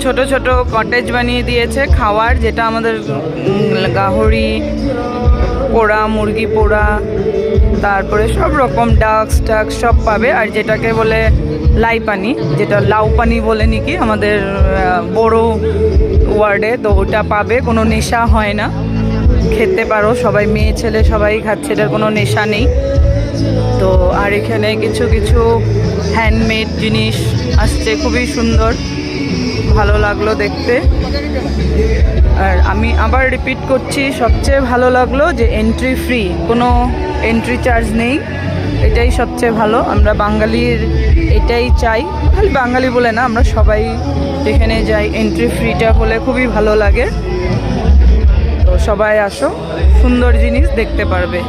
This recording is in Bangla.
ছোট ছোট কটেজ বানিয়ে দিয়েছে খাওয়ার, যেটা আমাদের গাহরি পোড়া, মুরগি পোড়া, তারপরে সব রকম ডাক্স টাক্স সব পাবে। আর যেটাকে বলে লাই পানি, যেটা লাউ পানি বলে নাকি আমাদের বড় ওয়ার্ডে, তো ওটা পাবে। কোনো নেশা হয় না, খেতে পারো, সবাই মেয়ে ছেলে সবাই খাচ্ছে, এটার কোনো নেশা নেই। তো আর এখানে কিছু কিছু হ্যান্ডমেড জিনিস আসছে, খুবই সুন্দর, ভালো লাগলো দেখতে। আর আমি আবার রিপিট করছি, সবচেয়ে ভালো লাগলো যে এন্ট্রি ফ্রি, কোনো এন্ট্রি চার্জ নেই, এটাই সবচেয়ে ভালো। আমরা বাঙালির এটাই চাই, খালি বাঙালি বলে না, আমরা সবাই যেখানে যাই এন্ট্রি ফ্রিটা হলে খুবই ভালো লাগে। তো সবাই আসো, সুন্দর জিনিস দেখতে পারবে।